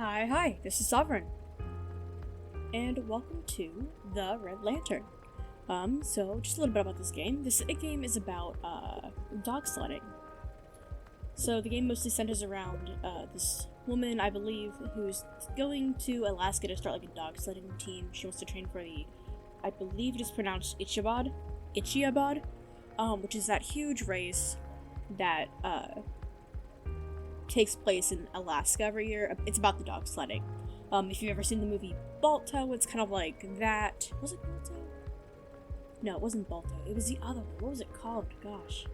Hi, this is Sovereign, and welcome to the Red Lantern. So just a little bit about this game. This game is about, dog sledding. So the game mostly centers around, this woman, I believe, who's going to Alaska to start, like, a dog sledding team. She wants to train for the, I believe it is pronounced Ichiabod, which is that huge race that, takes place in Alaska every year. It's about the dog sledding. If you've ever seen the movie Balto, it's kind of like that. Was it Balto? No, it wasn't Balto. It was the other one. What was it called? Gosh.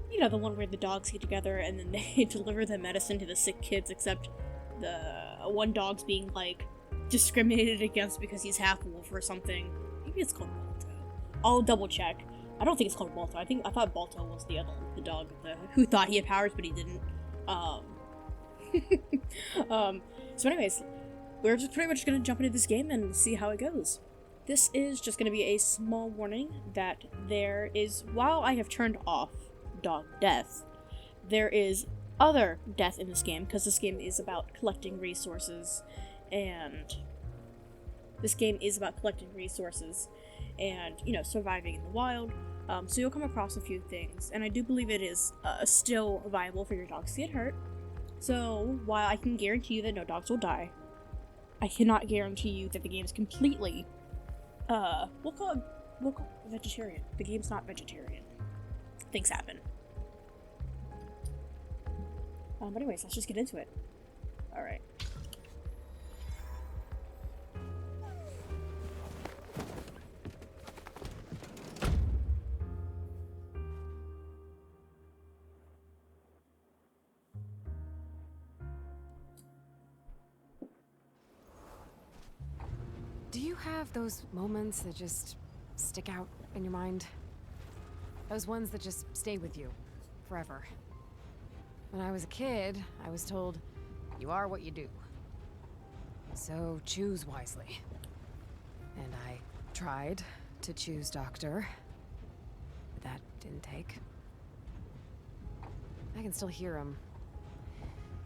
You know, the one where the dogs get together and then they deliver the medicine to the sick kids, except the one dog's being, like, discriminated against because he's half wolf or something. Maybe it's called Balto. I'll double check. I don't think it's called Balto. I thought Balto was the dog who thought he had powers, but he didn't. So anyways, we're just pretty much gonna jump into this game and see how it goes. This is just gonna be a small warning that there is, while I have turned off dog death, there is other death in this game, because this game is about collecting resources, and you know, surviving in the wild. So you'll come across a few things, and I do believe it is still viable for your dogs to get hurt. So while I can guarantee you that no dogs will die, I cannot guarantee you that the game is completely, we'll call it vegetarian. The game's not vegetarian. Things happen. But anyways, let's just get into it. Alright. Do you have those moments that just stick out in your mind? Those ones that just stay with you forever? When I was a kid, I was told, you are what you do. So choose wisely. And I tried to choose doctor, but that didn't take. I can still hear him.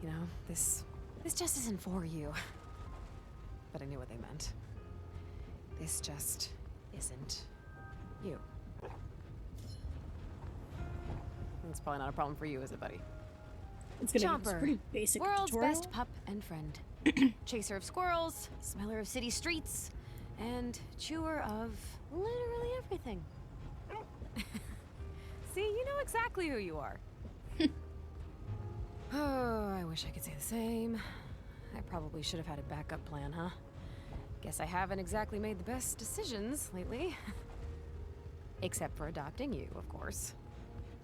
You know, this just isn't for you. But I knew what they meant. This just isn't you. That's probably not a problem for you, is it, buddy? It's gonna be pretty basic world's tutorial. best pup and friend. Chaser of squirrels, smeller of city streets, and chewer of literally everything. See, you know exactly who you are. Oh, I wish I could say the same. I probably should have had a backup plan, huh? Guess I haven't exactly made the best decisions lately. Except for adopting you, of course.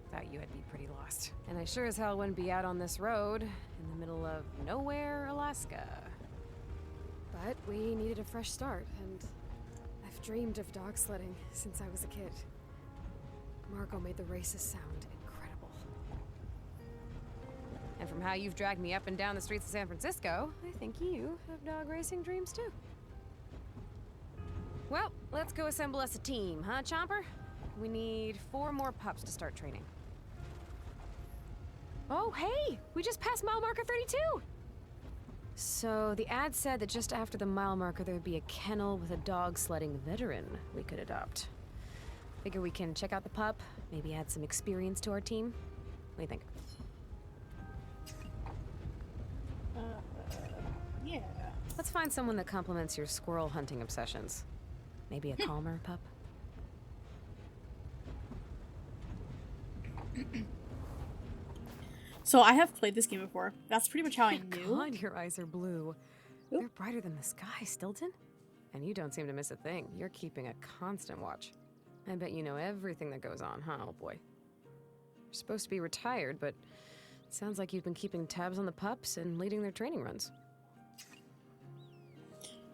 Thought you would be pretty lost. And I sure as hell wouldn't be out on this road in the middle of nowhere, Alaska. But we needed a fresh start, and I've dreamed of dog sledding since I was a kid. Margot made the races sound incredible. And from how you've dragged me up and down the streets of San Francisco, I think you have dog racing dreams too. Well, let's go assemble us a team, huh, Chomper? We need 4 more pups to start training. Oh, hey! We just passed mile marker 32! So, the ad said that just after the mile marker there would be a kennel with a dog sledding veteran we could adopt. Figure we can check out the pup, maybe add some experience to our team. What do you think? Yeah. Let's find someone that complements your squirrel hunting obsessions. Maybe a calmer pup? So I have played this game before. That's pretty much how I knew. God, your eyes are blue. Oop. They're brighter than the sky, Stilton. And you don't seem to miss a thing. You're keeping a constant watch. I bet you know everything that goes on, huh, old boy? You're supposed to be retired, but it sounds like you've been keeping tabs on the pups and leading their training runs.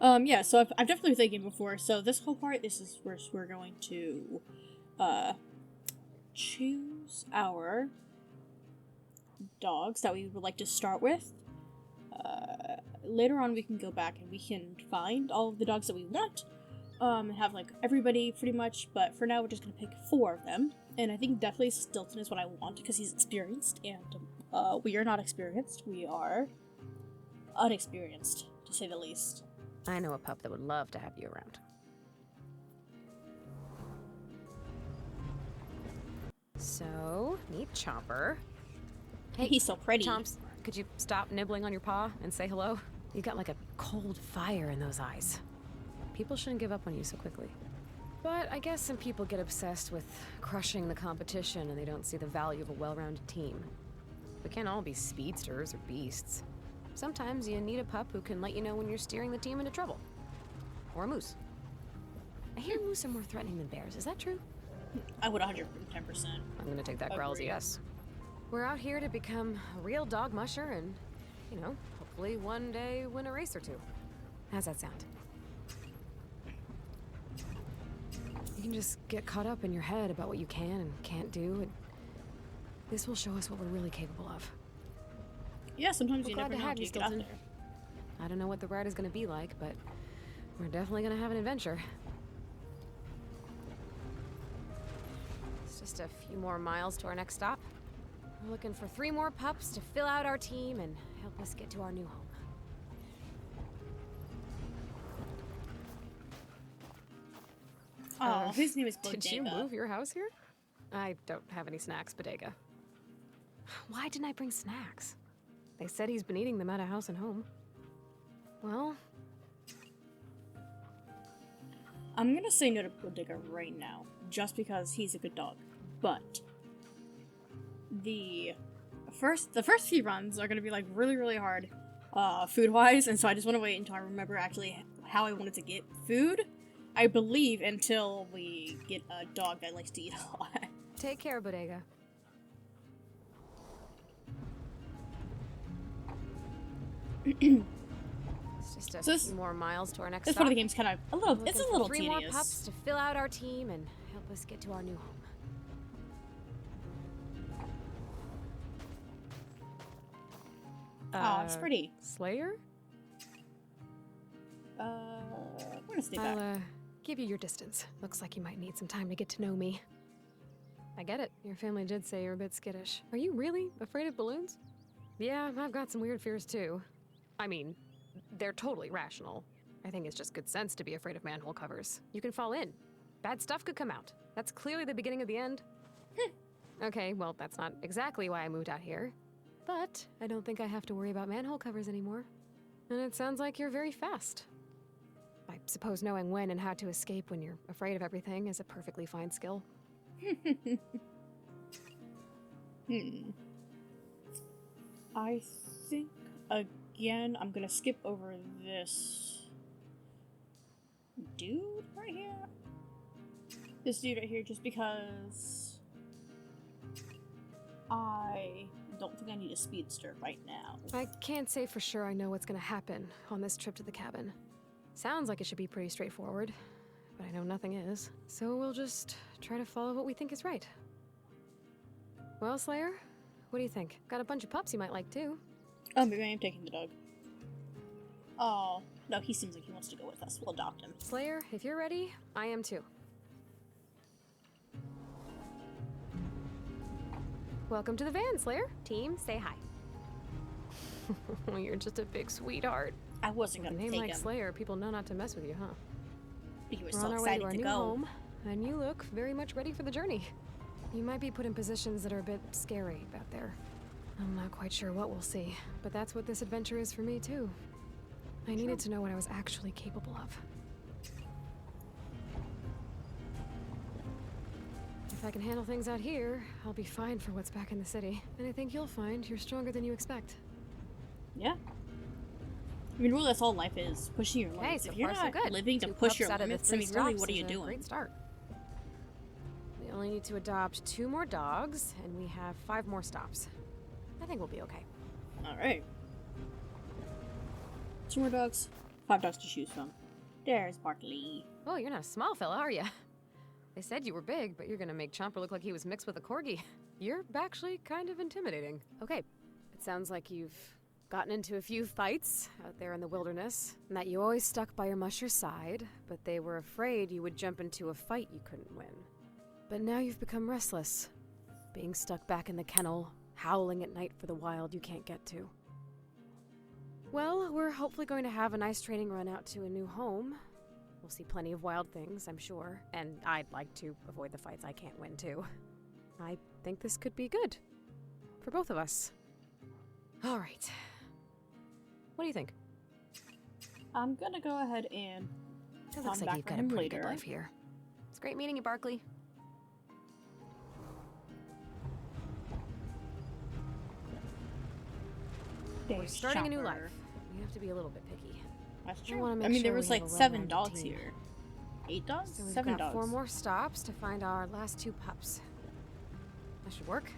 Yeah, so I've definitely played the game before, so this whole part, this is where we're going to, choose our dogs that we would like to start with. Later on we can go back and we can find all of the dogs that we want, and have, like, everybody pretty much, but for now we're just gonna pick 4 of them, and I think definitely Stilton is what I want, because he's experienced, and, we are not experienced, we are unexperienced, to say the least. I know a pup that would love to have you around. So, meet Chomper. Hey, He's so pretty. Chomps, could you stop nibbling on your paw and say hello? You got like a cold fire in those eyes. People shouldn't give up on you so quickly. But I guess some people get obsessed with crushing the competition and they don't see the value of a well-rounded team. We can't all be speedsters or beasts. Sometimes you need a pup who can let you know when you're steering the team into trouble. Or a moose. I hear moose are more threatening than bears, is that true? I would 110%. I'm gonna take that growl as a Agree. yes. We're out here to become a real dog musher and, you know, hopefully one day win a race or two. How's that sound? You can just get caught up in your head about what you can and can't do, and this will show us what we're really capable of. Yeah, sometimes We're you glad never to know have until you, you get out Stilton. there. I don't know what the ride is gonna be like, but we're definitely gonna have an adventure. It's just a few more miles to our next stop. We're looking for 3 more pups to fill out our team and help us get to our new home. Oh, his name is Bodega. Did you move your house here? I don't have any snacks, Bodega. Why didn't I bring snacks? They said he's been eating them at a house and home. Well, I'm gonna say no to Bodega right now, just because he's a good dog. But the first few runs are gonna be like really hard, food wise, and so I just want to wait until I remember actually how I wanted to get food. I believe until we get a dog that likes to eat a lot. take care, Bodega. It's just a So this- few more miles to our next This stop. part of the game's kind of a little. We're It's a looking for little 3 tedious. more pups to fill out our team and help us get to our new home. Oh, it's pretty. Slayer? We're gonna stay I'll, back. give you your distance. Looks like you might need some time to get to know me. I get it. Your family did say you're a bit skittish. Are you really afraid of balloons? Yeah, I've got some weird fears too. I mean, they're totally rational. I think it's just good sense to be afraid of manhole covers. You can fall in. Bad stuff could come out. That's clearly the beginning of the end. Okay, well, that's not exactly why I moved out here. But I don't think I have to worry about manhole covers anymore. And it sounds like you're very fast. I suppose knowing when and how to escape when you're afraid of everything is a perfectly fine skill. I think again I'm gonna skip over this dude right here. This dude right here, just because I don't think I need a speedster right now. I can't say for sure I know what's gonna happen on this trip to the cabin. Sounds like it should be pretty straightforward, but I know nothing is. So we'll just try to follow what we think is right. Well, Slayer, what do you think? Got a bunch of pups you might like too. Oh, maybe I am taking the dog. Oh, no, he seems like he wants to go with us. We'll adopt him. Slayer, if you're ready, I am too. Welcome to the van, Slayer. Team, say hi. You're just a big sweetheart. I wasn't With a gonna name take like him. Slayer, people know not to mess with you, huh? He was We're so on our way to excited our to new go. home, and you look very much ready for the journey. You might be put in positions that are a bit scary out there. I'm not quite sure what we'll see, but that's what this adventure is for me, too. I needed to know what I was actually capable of. If I can handle things out here, I'll be fine for what's back in the city. And I think you'll find you're stronger than you expect. Yeah. I mean, really, that's all life is. Pushing your Okay, limits. so If you're far so not good. living to 2 push your pups out of the limits, I 3 mean, really, stops what are is you a doing? Great start. We only need to adopt 2 more dogs, and we have 5 more stops. I think we'll be okay. Alright. 2 more dogs. 5 dogs to choose from. There's Bartley. Oh, you're not a small fella, are you? They said you were big, but you're gonna make Chomper look like he was mixed with a corgi. You're actually kind of intimidating. Okay, it sounds like you've gotten into a few fights out there in the wilderness, and that you always stuck by your musher's side, but they were afraid you would jump into a fight you couldn't win. But now you've become restless, being stuck back in the kennel, howling at night for the wild you can't get to. Well, we're hopefully going to have a nice training run out to a new home. We'll see plenty of wild things, I'm sure. And I'd like to avoid the fights I can't win, too. I think this could be good. For both of us. All right. What do you think? I'm gonna go ahead and It looks come like back you've for got a him pretty later. good life here. It's great meeting you, Barkley. We're starting a new life. We have to be a little bit picky. That's I true. wanna I make mean, sure there we was have like a 7 well-rounded dogs team. here. 8 dogs? So we've 7 got dogs. 4 more stops to find our last 2 pups. That should work.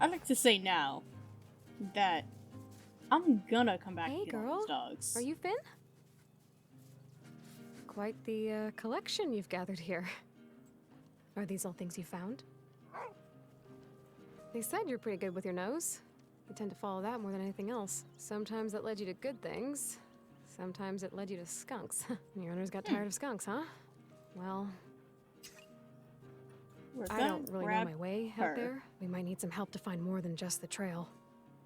I'd like to say now that I'm gonna come back Hey, and get all girl. these dogs. Are you Finn? Quite the collection you've gathered here. Are these all things you found? They said you're pretty good with your nose. You tend to follow that more than anything else. Sometimes that led you to good things. Sometimes it led you to skunks. Your owners got tired of skunks, huh? Well, We're I gonna don't really know grab my way her. out there. We might need some help to find more than just the trail.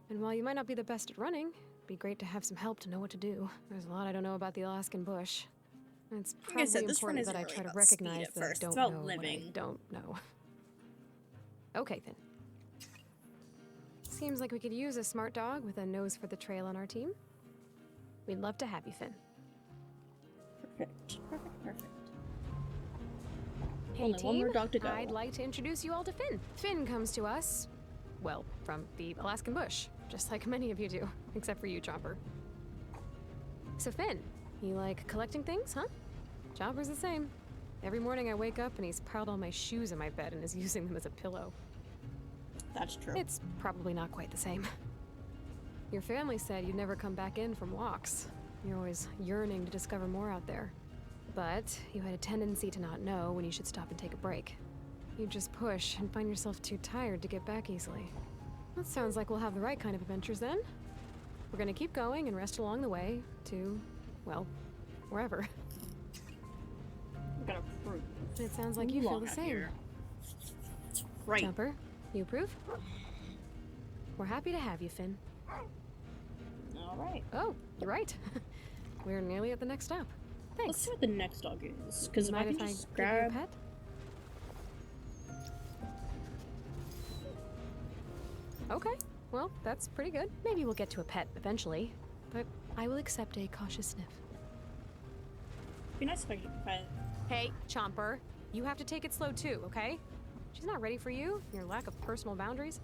And while you might not be the best at running, it'd be great to have some help to know what to do. There's a lot I don't know about the Alaskan bush. It's Like I probably said, this run important isn't that I really try to about speed recognize at that I first. don't It's know about what I living. don't know. Okay, Finn. Seems like we could use a smart dog with a nose for the trail on our team. We'd love to have you, Finn. Perfect. Perfect. Hey, Only team. one more dog to go. I'd like to introduce you all to Finn. Finn comes to us, well, from the Alaskan bush, just like many of you do, except for you, Chopper. So Finn, you like collecting things, huh? Chopper's the same. Every morning I wake up and he's piled all my shoes in my bed and is using them as a pillow. That's true. It's probably not quite the same. Your family said you'd never come back in from walks. You're always yearning to discover more out there. But you had a tendency to not know when you should stop and take a break. You just push and find yourself too tired to get back easily. That sounds like we'll have the right kind of adventures then. We're gonna keep going and rest along the way to, well, wherever. I'm gonna prove. It sounds like you feel the same. Right. Jumper, you approve? We're happy to have you, Finn. All right. Oh, you're right. We're nearly at the next stop. Let's Thanks. see what the next dog is. Because if I Mind can if I just give you a grab. pet? Okay, well, that's pretty good. Maybe we'll get to a pet eventually, but I will accept a cautious sniff. Be nice if I. Hey, Chomper, you have to take it slow too, okay? She's not ready for you, your lack of personal boundaries.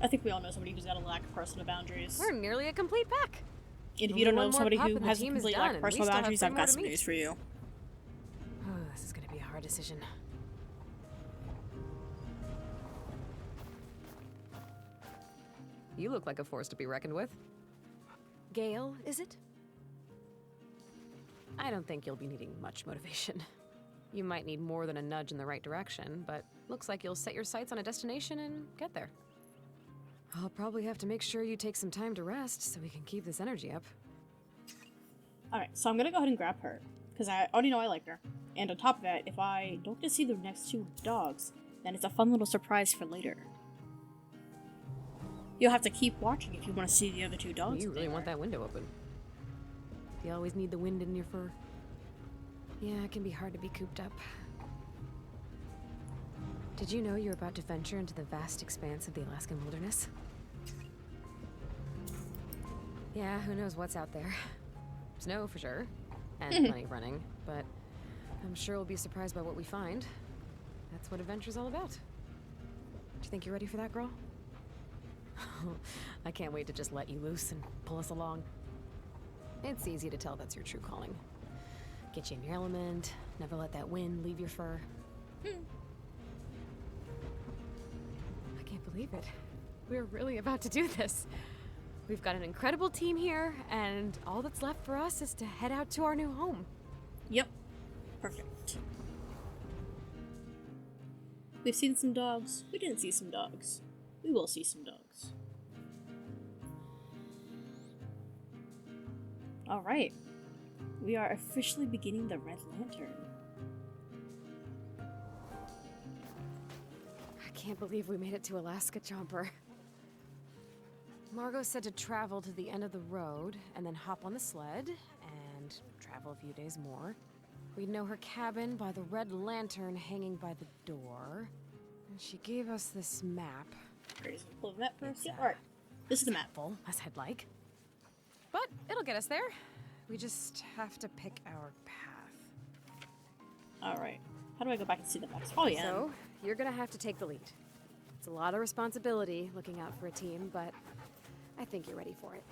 I think we all know somebody who's got a lack of personal boundaries. We're nearly a complete pack. And if Only you don't one know more somebody pup who and the has a team is complete done, lack of and we personal still have boundaries, 3 I've more got to some meet. news for you. Oh, this is gonna be a hard decision. You look like a force to be reckoned with. Gale, is it? I don't think you'll be needing much motivation. You might need more than a nudge in the right direction, but looks like you'll set your sights on a destination and get there. I'll probably have to make sure you take some time to rest so we can keep this energy up. Alright, so I'm gonna go ahead and grab her. Because I already know I like her. And on top of that, if I don't get to see the next 2 dogs, then it's a fun little surprise for later. You'll have to keep watching if you want to see the other 2 dogs. You if really they want are. that window open. Do you always need the wind in your fur? Yeah, it can be hard to be cooped up. Did you know you're about to venture into the vast expanse of the Alaskan wilderness? Yeah, who knows what's out there. Snow for sure, and plenty of running, but I'm sure we'll be surprised by what we find. That's what adventure's all about. Do you think you're ready for that, girl? I can't wait to just let you loose and pull us along. It's easy to tell that's your true calling. Get you in your element, never let that wind leave your fur. I can't believe it. We're really about to do this. We've got an incredible team here, and all that's left for us is to head out to our new home. Yep. Perfect. We've seen some dogs. We didn't see some dogs. We will see some dogs. Alright. We are officially beginning the Red Lantern. I can't believe we made it to Alaska, Chomper. Margot said to travel to the end of the road and then hop on the sled and travel a few days more. We'd know her cabin by the red lantern hanging by the door. And she gave us this map. Crazy. Pull the map first. Yeah, alright. This is the map. Full, as I'd like. But it'll get us there. We just have to pick our path. Alright. How do I go back and see the maps? Oh, yeah. So, you're gonna have to take the lead. It's a lot of responsibility looking out for a team, but I think you're ready for it.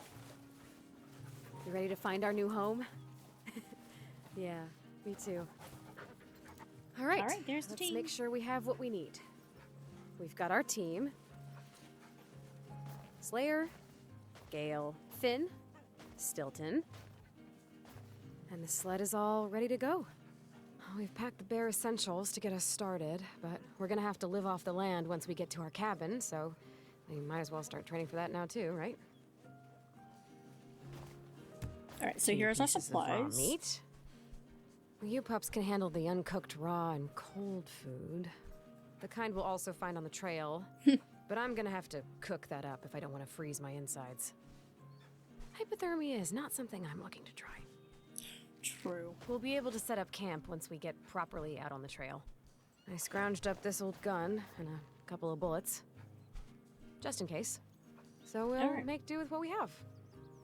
You ready to find our new home? Yeah, me too. All right, there's the let's team. make sure we have what we need. We've got our team. Slayer, Gale, Finn, Stilton. And the sled is all ready to go. We've packed the bare essentials to get us started, but we're gonna have to live off the land once we get to our cabin, so we might as well start training for that now too, right? Alright, so here's our supplies. Raw meat. You pups can handle the uncooked raw and cold food. The kind we'll also find on the trail. But I'm gonna have to cook that up if I don't want to freeze my insides. Hypothermia is not something I'm looking to try. True. We'll be able to set up camp once we get properly out on the trail. I scrounged up this old gun and a couple of bullets. Just in case. So we'll make do with what we have.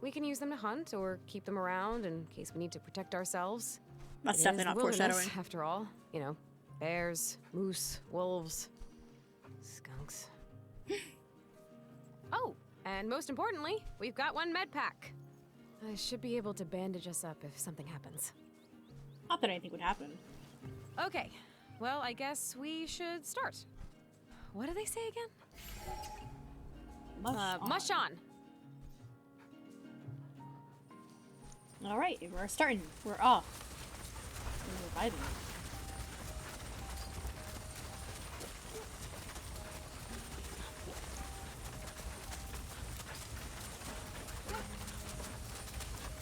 We can use them to hunt or keep them around in case we need to protect ourselves. That's It definitely is not the wilderness, foreshadowing. after all. You know, bears, moose, wolves, skunks. Oh, and most importantly, we've got one med pack. I should be able to bandage us up if something happens. Not that anything would happen. Okay, well, I guess we should start. What do they say again? Mush on. Alright, we're starting. We're off. We're reviving.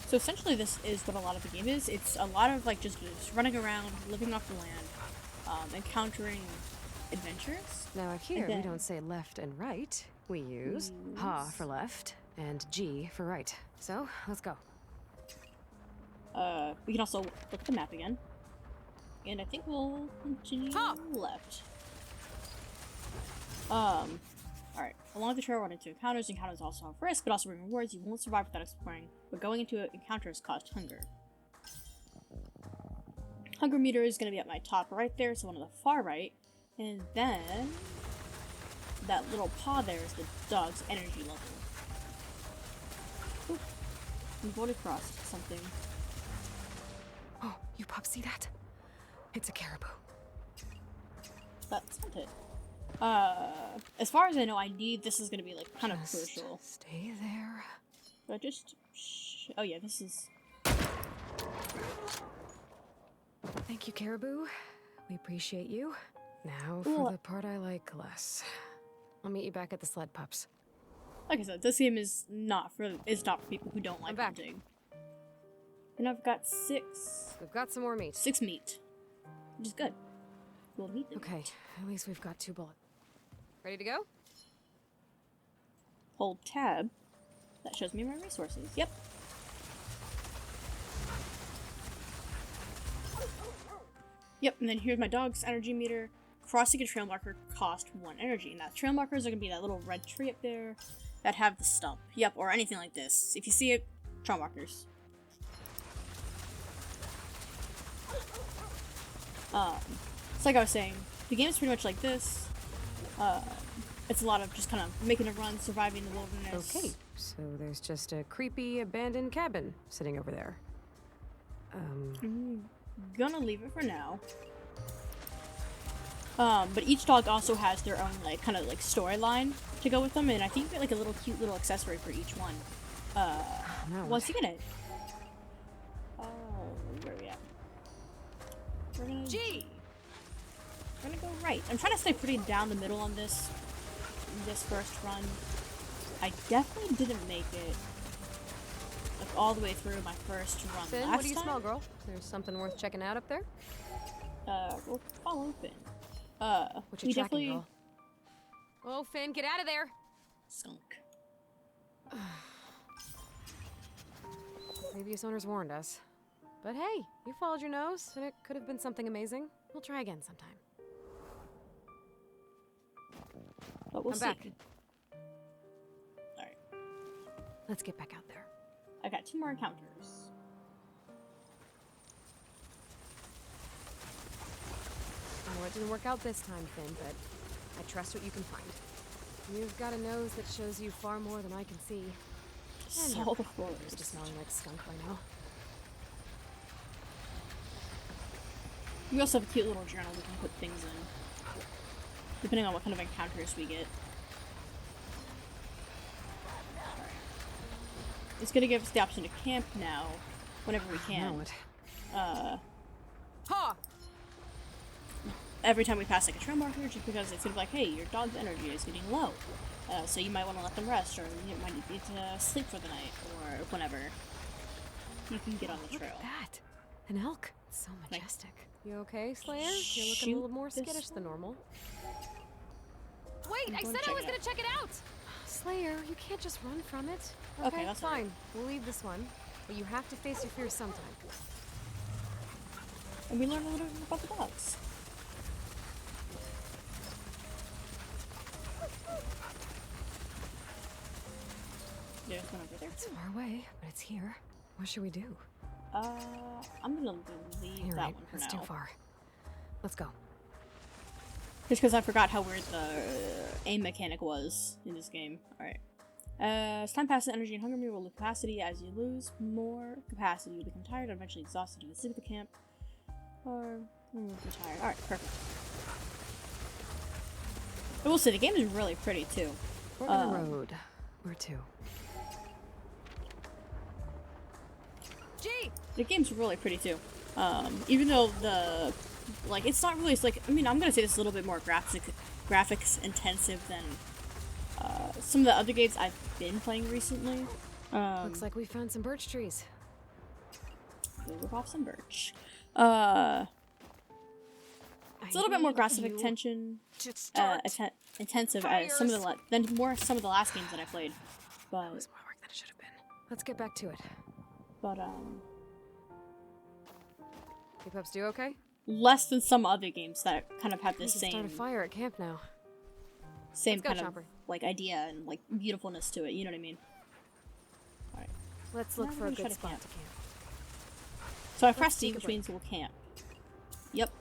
So essentially this is what a lot of the game is. It's a lot of like just running around, living off the land, encountering adventures. Now here we don't say left and right. We use ha for left and G for right. So, let's go. We can also look at the map again. And I think we'll continue left. Alright. Along the trail, run into encounters. Encounters also have risk, but also bring rewards. You won't survive without exploring, but going into encounters cost hunger. Hunger meter is going to be at my top right there, so one on the far right. And then that little paw there is the dog's energy level. Ooh. We've already crossed something. Oh, you pups see that? It's a caribou. That's not it. As far as I know, this is gonna be like kind of crucial. Stay there. But oh yeah, this is. Thank you, caribou. We appreciate you. Now for the part I like less. I'll meet you back at the sled, pups. Like I said, this game is not for people who don't like hunting. And I've got 6. We've got some more meat. 6 meat, which is good. We'll meet them. Okay, at least we've got 2 bullets. Ready to go? Hold tab. That shows me my resources. Yep. Yep, and then here's my dog's energy meter. Crossing a trail marker cost 1 energy. And that trail markers are gonna be that little red tree up there that have the stump. Yep, or anything like this. If you see it, trail markers. So like I was saying, the game is pretty much like this. It's a lot of just kind of making a run, surviving the wilderness. Okay, so there's just a creepy abandoned cabin sitting over there. Gonna leave it for now. But each dog also has their own like kind of like storyline to go with them, and I think you get like a little cute little accessory for each one. Once you get it. Oh, where are we at? We're gonna We're gonna go right. I'm trying to stay pretty down the middle on this first run. I definitely didn't make it like all the way through my first run Finn, last what do you time. smell, girl? There's something worth checking out up there? We'll follow Finn. What you tracking, girl? Oh, Finn, get out of there! Skunk. Previous owners warned us. But hey, you followed your nose, and it could have been something amazing. We'll try again sometime. But we'll I'm see. back. Alright. Let's get back out there. I got 2 more encounters. I know it didn't work out this time, Finn, but I trust what you can find. You've got a nose that shows you far more than I can see. And So you're forward. used to smelling like skunk by now. We also have a cute little journal we can put things in, depending on what kind of encounters we get. Alright. It's gonna give us the option to camp now, whenever we can. Know it. Ha! Every time we pass like a trail marker, just because it's gonna be like, hey, your dog's energy is getting low. So you might want to let them rest, or you might need to sleep for the night, or whenever you can get on the trail. Look at that! An elk. It's so majestic. You okay, Slayer? You're looking a Shoot little more this skittish than one? normal. Wait, I'm I going said to I check was it gonna out. check it out! Slayer, you can't just run from it. Okay, that's fine. We'll leave this one. But you have to face your fears sometime. And we learned a little bit about the dogs. There's one over there. It's far away, but it's here. What should we do? I'm gonna leave You're that right. one for That's now. too far. Let's go. Just because I forgot how weird the aim mechanic was in this game. Alright. As time passes, energy and hunger meter will lose capacity. As you lose more capacity, you'll become tired and eventually exhausted. You can sleep at the camp. Or retire. Alright, perfect. I will say, the game is really pretty, too. We're on the road. Where to? G! The game's really pretty, too. Even though it's not really, I mean, I'm gonna say this is a little bit more graphics intensive than, some of the other games I've been playing recently. Looks like we found some birch trees. We'll rip off some birch. It's a little bit more graphic intensive as some of the last games that I played. But It was more work than it should have been. Let's get back to it. But You pups do okay? less than some other games that kind of have We this can same start a fire at camp now. same Let's go, kind of Chopper. like idea and like beautifulness to it. You know what I mean? All right. Let's look Now for we're a gonna try good to spot camp. to camp. So I pressed take C, a which break. means we'll camp. Yep.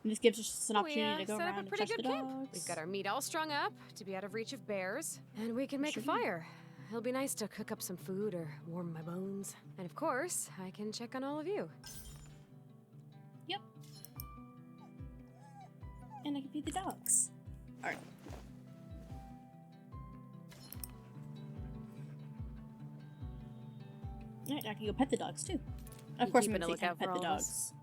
And this gives us just an opportunity to go set up around a and pretty touch the good camp. dogs. We've got our meat all strung up to be out of reach of bears, and we can make Sure a do. fire. It'll be nice to cook up some food or warm my bones. And of course, I can check on all of you. Yep. And I can feed the dogs. Alright. Alright, I can go pet the dogs too. Of You course, I'm keeping a gonna take time to lookout pet for the all of dogs. us?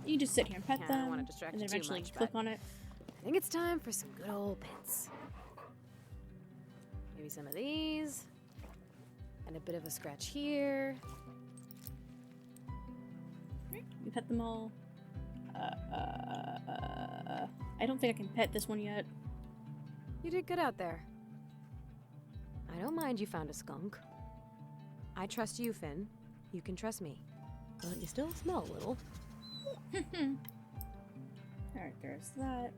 You just sit here and pet Yeah, I don't them, wanna distract and then you too eventually much, click but- on it. I think it's time for some good old pets. Maybe some of these. And a bit of a scratch here. We pet them all. I don't think I can pet this one yet. You did good out there. I don't mind you found a skunk. I trust you, Finn. You can trust me. But you still smell a little. Alright, there's that.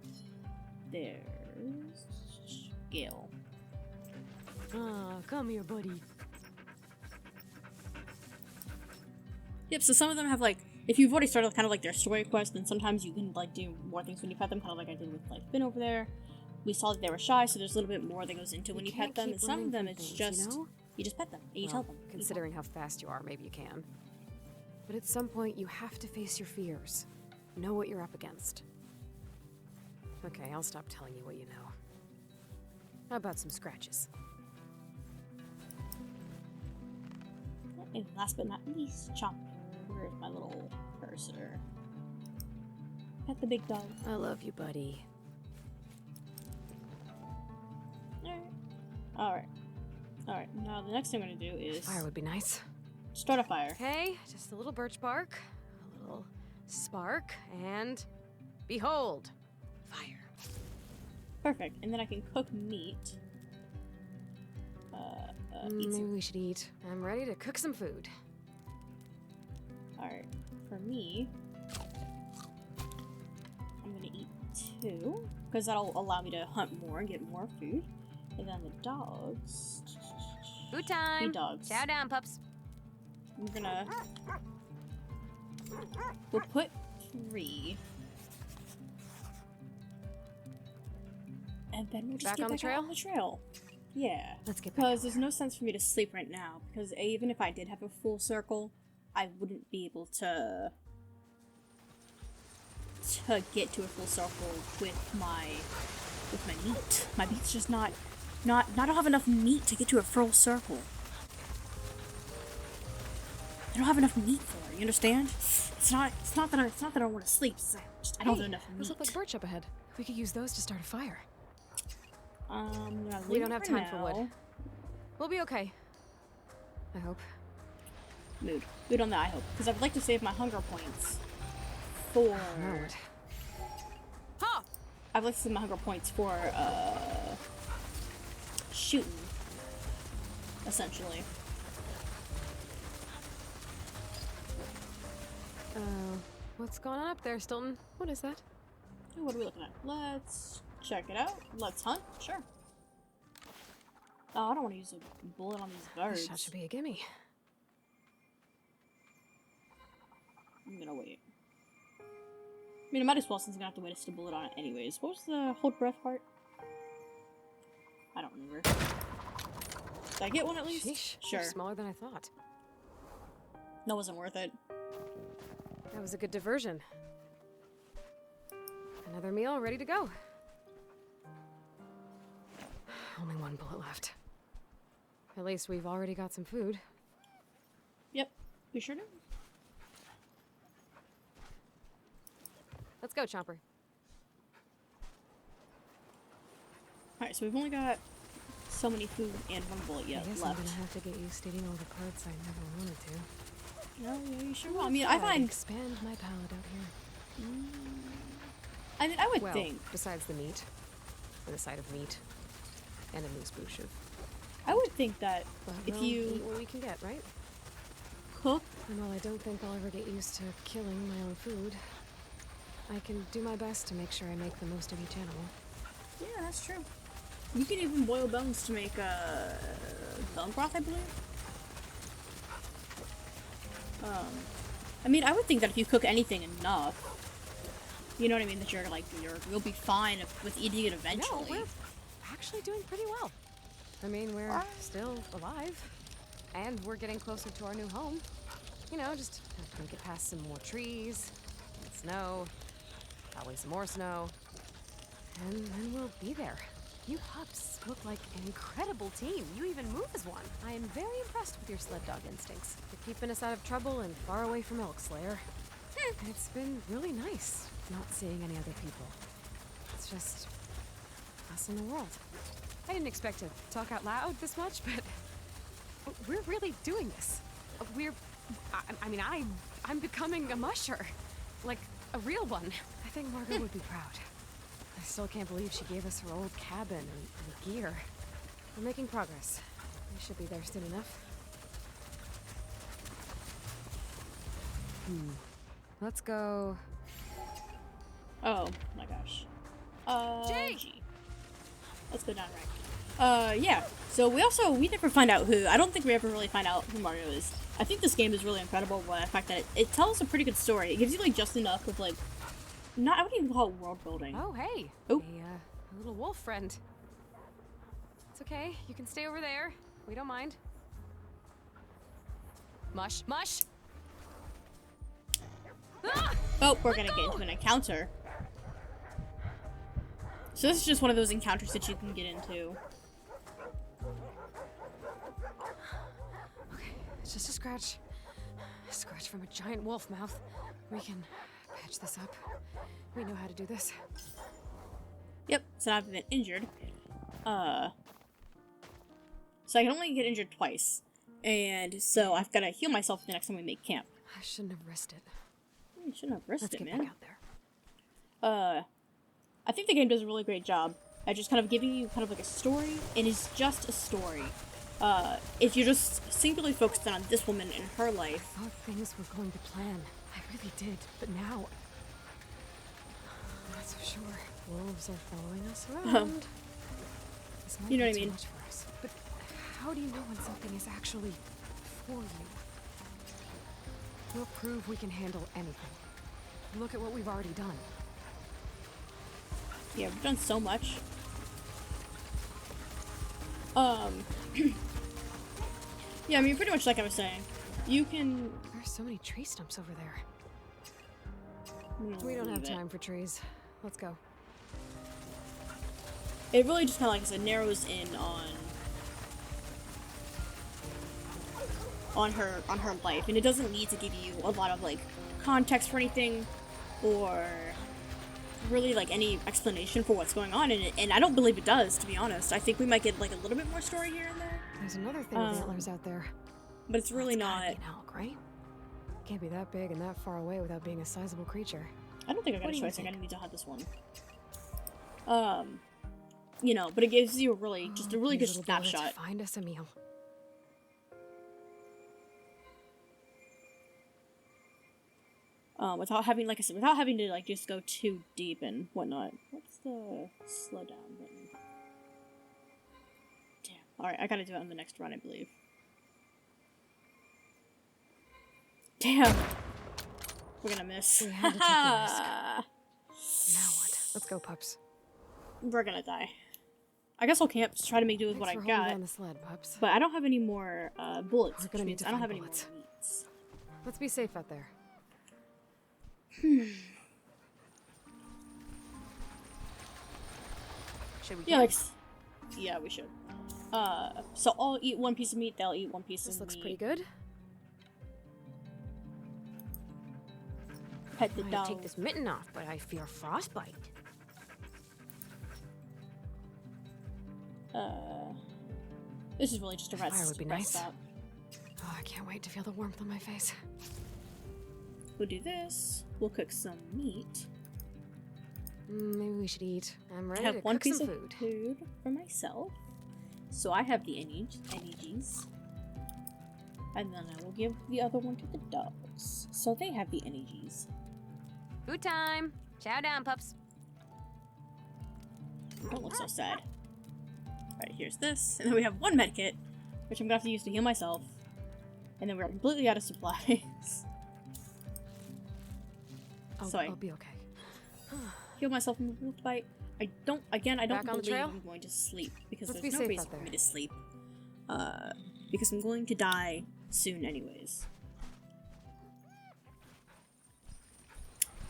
There's Gale. Ah, come here, buddy. Yep, so some of them have like, if you've already started kind of like their story quest, then sometimes you can like do more things when you pet them, kind of like I did with like Finn over there. We saw that they were shy, so there's a little bit more that goes into when you pet them, and some of them it's just, you just pet them, and you tell them. Considering how fast you are, maybe you can. But at some point, you have to face your fears. Know what you're up against. Okay, I'll stop telling you what you know. How about some scratches? And last but not least, Chomp. Where's my little cursor? Pet the big dog. I love you, buddy. Alright. Alright. Alright, now the next thing I'm gonna do is... Fire would be nice. Start a fire. Okay, just a little birch bark, a little spark, and behold, fire. Perfect. And then I can cook meat. Eat Maybe some. we should eat. I'm ready to cook some food. Alright. For me, I'm gonna eat 2, because that'll allow me to hunt more and get more food. And then the dogs. Food time. Feed dogs. Chow down, pups. I'm gonna. We'll put 3. And then we'll just Back get on the back trail? out on the trail. Yeah. Let's get back. Because there's no sense for me to sleep right now. Because even if I did have a full circle, I wouldn't be able to get to a full circle with my meat. My meat's just not. I don't have enough meat to get to a full circle. I don't have enough meat for it. You understand? It's not that I don't want to sleep. It's just I don't have enough meat. Those look like birch up ahead. We could use those to start a fire. We don't have time for wood. We'll be okay. I hope. Mood on that, I hope. Because I'd like to save my hunger points for... Lord. Ha! I'd like to save my hunger points for, shooting. Essentially. What's going on up there, Stilton? What is that? What are we looking at? Let's check it out. Let's hunt. Sure. Oh, I don't want to use a bullet on these This birds. shot should be a gimme. I'm gonna wait. I mean, it might as well since I'm gonna have to waste a bullet on it anyways. What was the hold breath part? I don't remember. Did I get one at least? Sheesh, Sure. they're smaller than I thought. That wasn't worth it. That was a good diversion. Another meal ready to go. Only one bullet left. At least we've already got some food. Yep. We sure do. Let's go, Chomper. Alright, so we've only got so many food and 1 bullet yet I guess left. I'm gonna have to get used to eating all the parts I never wanted to. No, yeah, you sure will. I mean, I I'd find... expand my palate out here. I mean, I would Well, think... besides the meat, and a side of meat, and a moose bouche of... I would think that Well, if we'll you eat what we can get, right? cook... And while I don't think I'll ever get used to killing my own food, I can do my best to make sure I make the most of each animal. Yeah, that's true. You can even boil bones to make, bone broth, I believe. I mean, I would think that if you cook anything enough, you know what I mean, that you'll be fine with eating it eventually. No, we're actually doing pretty well. I mean, we're still alive, and we're getting closer to our new home. You know, just have to make it past some more trees, and snow, probably some more snow, and then we'll be there. You pups look like an incredible team. You even move as one. I am very impressed with your sled dog instincts. You're keeping us out of trouble and far away from Elk Slayer. And it's been really nice not seeing any other people. It's just us in the world. I didn't expect to talk out loud this much, but we're really doing this. I'm becoming a musher. Like, a real one. I think Margot would be proud. I still can't believe she gave us her old cabin and gear. We're making progress. We should be there soon enough. Let's go. Oh my gosh. Jake! G. Let's go down right. Yeah. So we never find out who. I don't think we ever really find out who Mario is. I think this game is really incredible by the fact that it tells a pretty good story. It gives you like just enough of like, I wouldn't even call it world building. Oh, hey. Oh. A little wolf friend. It's okay. You can stay over there. We don't mind. Mush. Mush! Ah! Oh, we're gonna get into an encounter. So this is just one of those encounters that you can get into. Okay, it's just a scratch. A scratch from a giant wolf mouth. We can patch this up. We know how to do this. Yep, so I've been injured. So I can only get injured twice. And so I've got to heal myself the next time we make camp. I shouldn't have risked it. You shouldn't have risked Let's it, get man. back out there. I think the game does a really great job at just kind of giving you kind of like a story. It is just a story. If you're just singularly focused on this woman and her life. I thought things were going to plan. I really did, but now... I'm not so sure. Wolves are following us around. This might You know be what I too mean? much for us. But how do you know when something is actually for you? We'll prove we can handle anything. Look at what we've already done. Yeah, we've done so much. Yeah, I mean, pretty much like I was saying, you can... There's so many tree stumps over there. We don't have time for trees. Let's go. It really just kind of, like I said, narrows in on her life, and it doesn't need to give you a lot of like context for anything, or really like any explanation for what's going on in it. And I don't believe it does, to be honest. I think we might get like a little bit more story here and there. There's another thing with antlers out there. But it's really That's not. gotta be an elk, right? Can't be that big and that far away without being a sizable creature. I don't think I got What a do you choice. I think? gotta need to hunt this one. You know, but it gives you a really, just a really good These little bullets, snapshot. Find us a meal. Without having, like I said, without having to like just go too deep and whatnot. What's the slow down button? Damn. All right, I gotta do it on the next run, I believe. Damn. We're gonna miss. We had to take the risk. Now what? Let's go, pups. We're gonna die. I guess I'll camp, try to make do with Thanks what for I holding got. down the sled, pups. But I don't have any more bullets. We're gonna which need means to I don't find have bullets. any more meats. Let's be safe out there. Should we? Yeah, like, yeah, we should. So I'll eat one piece of meat. They'll eat one piece This of looks meat. pretty good. Pet the I dog. take this mitten off, but I fear frostbite. This is really just a rest. Fire would be rest nice. stop. Oh, I can't wait to feel the warmth on my face. We'll do this. We'll cook some meat. Maybe we should eat. I'm I ready have to one cook piece some of food. food for myself. So I have the energies. And then I will give the other one to the dogs. So they have the energies. Food time! Chow down, pups. Don't look so sad. Alright, here's this. And then we have one med kit, which I'm gonna have to use to heal myself. And then we're completely out of supplies. So I'll be okay. heal myself from the wolf bite. I don't Back on the believe trail? I'm going to sleep because Let's there's be no safe reason out for me there. to sleep. Because I'm going to die soon anyways.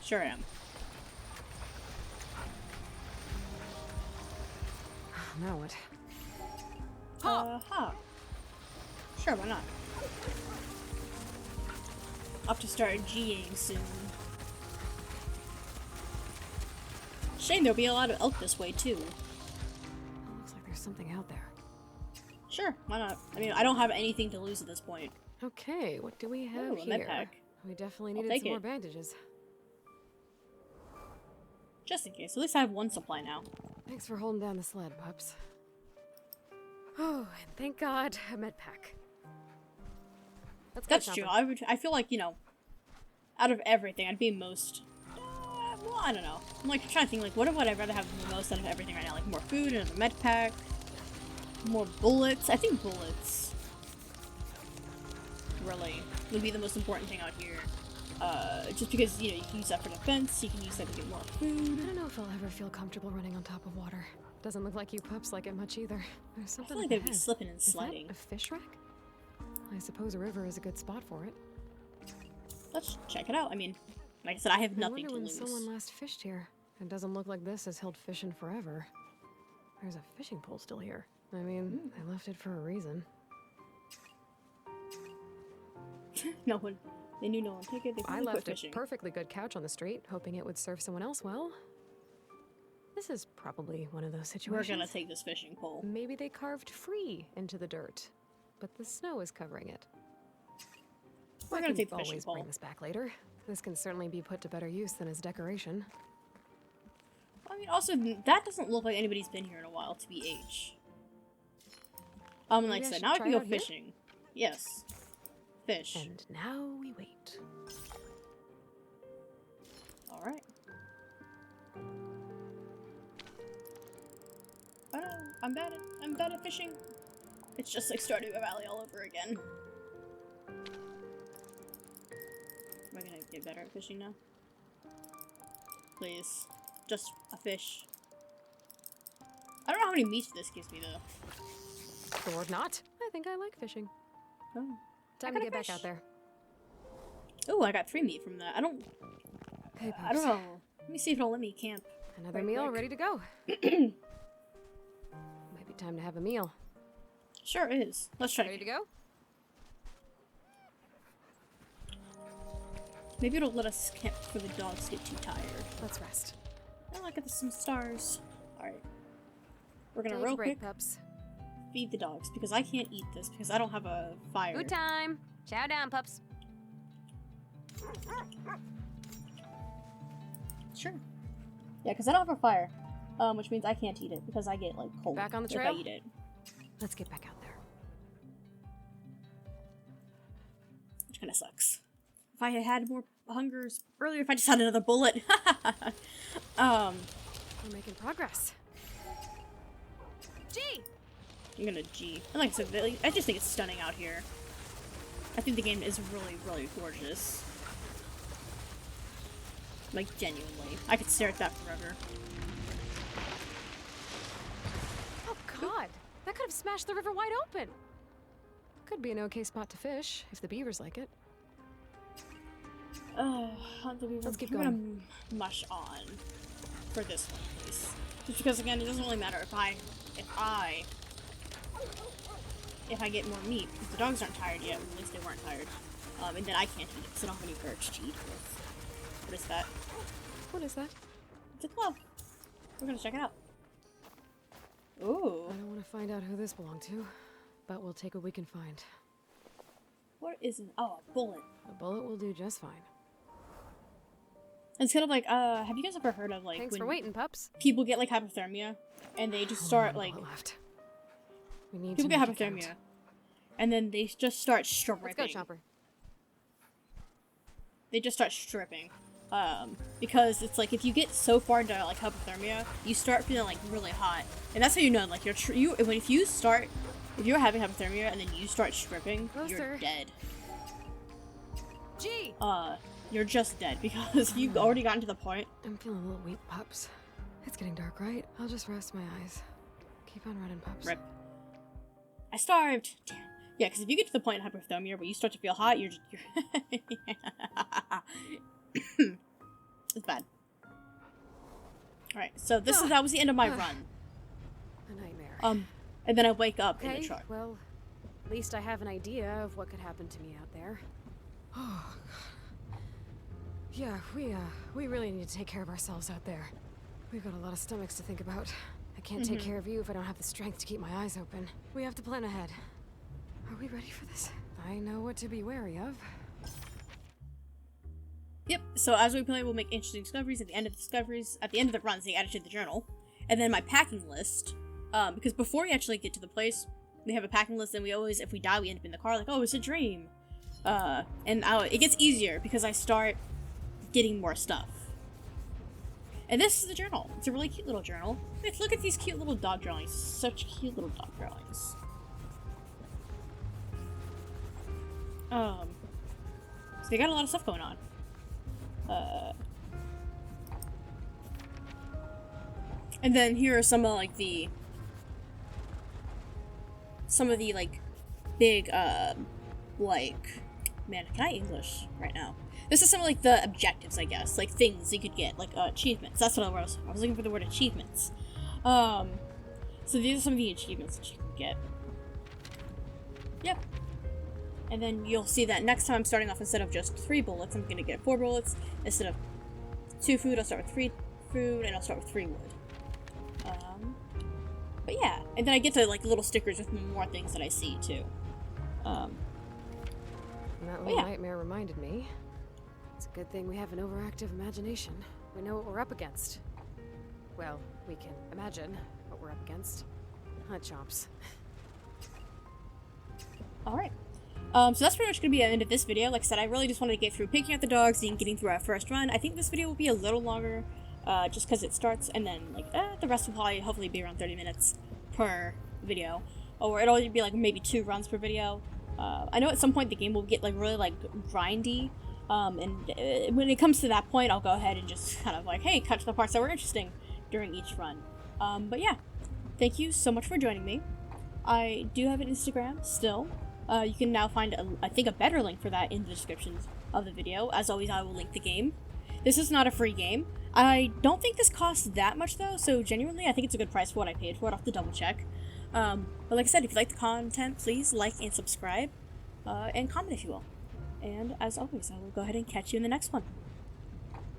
Sure am. Now what? Ha. Sure, why not? I'll have to start G-ing soon. Shame there'll be a lot of elk this way too. Oh, looks like there's something out there. Sure, why not? I mean, I don't have anything to lose at this point. Okay, what do we have Ooh, a med here? pack. We definitely I'll needed take some more it. bandages. Just in case. At least I have one supply now. Thanks for holding down the sled, pups. Oh, and thank God, a med pack. Let's go That's true. shopping. I feel like, you know, out of everything, I'd be most... well, I don't know. I'm like trying to think, like, what would I rather have the most out of everything right now? Like, more food, another med pack, more bullets. I think bullets really would be the most important thing out here. Just because, you know, you can use that for defense, you can use that to get more I food. don't know if I'll ever feel comfortable running on top of water. Doesn't look like you pups like it much either. There's I something feel like up they'd be ahead. slipping and Is that sliding. a fish rack? I suppose a river is a good spot for it. Let's check it out. I mean, like I said, I have I nothing wonder to when lose. someone last fished here. It doesn't look like this has held fishing forever. There's a fishing pole still here. I mean, they left it for a reason. No one. They knew no one took it. They I probably quit left a fishing. perfectly good couch on the street, hoping it would serve someone else well. This is probably one of those We're situations. gonna take this fishing pole. Maybe they carved free into the dirt. but the snow is covering it. We're I gonna can take the fishing always pole. bring this back later. This can certainly be put to better use than as decoration. I mean, also, that doesn't look like anybody's been here in a while, to be H. Like Maybe I I said, should now I try can go out here? fishing. Yes. Fish. And now we wait. Alright. Oh no, I'm bad at fishing. It's just like Stardew Valley all over again. Am I gonna get better at fishing now? Please. Just a fish. I don't know how many meats this gives me though. Or not. I think I like fishing. Oh. Time I to got get a back fish. out there. Oh, I got 3 meat from that. I don't Pups. know. Let me see if it'll let me camp. Another right meal quick. ready to go. Might be time to have a meal. Sure is. Let's try. Ready to go? Maybe it'll let us camp before the dogs get too tired. Let's rest. Oh, look at some stars. Alright. We're gonna Take a real break, quick pups. feed the dogs because I can't eat this because I don't have a fire. Food time. Chow down, pups. Sure. Yeah, because I don't have a fire. Which means I can't eat it because I get like cold Back on the if trail? I eat it. Let's get back out there. Which kind of sucks. If I had had more hungers earlier, if I just had another bullet. We're making progress. Gee! I'm gonna G. And like I said, I just think it's stunning out here. I think the game is really, really gorgeous. Like, genuinely. I could stare at that forever. Oh god! That could have smashed the river wide open! Could be an okay spot to fish, if the beavers like it. Let's keep we're gonna mush on for this one, please. Just because, again, it doesn't really matter if I get more meat, because the dogs aren't tired yet, at least they weren't tired. And then I can't eat it because I don't have any birch to eat with. What is that? What is that? It's a glove. We're gonna check it out. Ooh. I don't want to find out who this belonged to, but we'll take what we can find. What is an oh, a bullet. A bullet will do just fine. It's kind of like, have you guys ever heard of like Thanks when for waiting, pups. people get like hypothermia and they just start Only like one bullet left. We need people to get make it count. hypothermia and then they just start stripping. Let's go, Chopper. They just start stripping. Because it's like if you get so far into like hypothermia, you start feeling like really hot, and that's how you know like if you're having hypothermia and then you start stripping, you're Closer. dead. Gee! You're just dead because you've already gotten to the point. I'm feeling a little weak, pups. It's getting dark, right? I'll just rest my eyes. Keep on running, pups. Rip. I starved. Damn. Yeah, because if you get to the point in hypothermia where you start to feel hot, you're it's bad. Alright, so that was the end of my run. A nightmare. And then I wake up in Okay, the truck. well, at least I have an idea of what could happen to me out there. Oh, God. Yeah, we really need to take care of ourselves out there. We've got a lot of stomachs to think about. I can't take care of you if I don't have the strength to keep my eyes open. We have to plan ahead. Are we ready for this? I know what to be wary of. Yep, so as we play, we'll make interesting discoveries. At the end of the runs, they add it to the journal. And then my packing list, because before we actually get to the place, we have a packing list, and we always, if we die, we end up in the car, like, oh, it's a dream. It gets easier because I start getting more stuff. And this is the journal. It's a really cute little journal. Look at these cute little dog drawings. Such cute little dog drawings. So they got a lot of stuff going on. And then here are some of like the like big like man, can I English right now? This is some of like the objectives, I guess, like things you could get, like achievements. That's what I was looking for, the word achievements. So these are some of the achievements that you can get. Yep. And then you'll see that next time I'm starting off, instead of just 3 bullets, I'm gonna get 4 bullets. Instead of 2 food, I'll start with 3 food, and I'll start with 3 wood. But yeah, and then I get to like little stickers with more things that I see too. And that But little yeah. nightmare reminded me. It's a good thing we have an overactive imagination. We know what we're up against. Well, we can imagine what we're up against. Huh, chomps. Alright. So that's pretty much going to be the end of this video. Like I said, I really just wanted to get through picking up the dogs and getting through our first run. I think this video will be a little longer, just because it starts, and then, like, the rest will probably, hopefully be around 30 minutes per video. Or it'll be, like, maybe 2 runs per video. I know at some point the game will get, like, really, like, grindy. And when it comes to that point, I'll go ahead and just kind of, like, hey, cut to the parts that were interesting during each run. But yeah, thank you so much for joining me. I do have an Instagram still. You can now find, I think, a better link for that in the description of the video. As always, I will link the game. This is not a free game. I don't think this costs that much, though, so genuinely, I think it's a good price for what I paid for it. I'll have to double check. But like I said, if you like the content, please like and subscribe, and comment if you will. And as always, I will go ahead and catch you in the next one.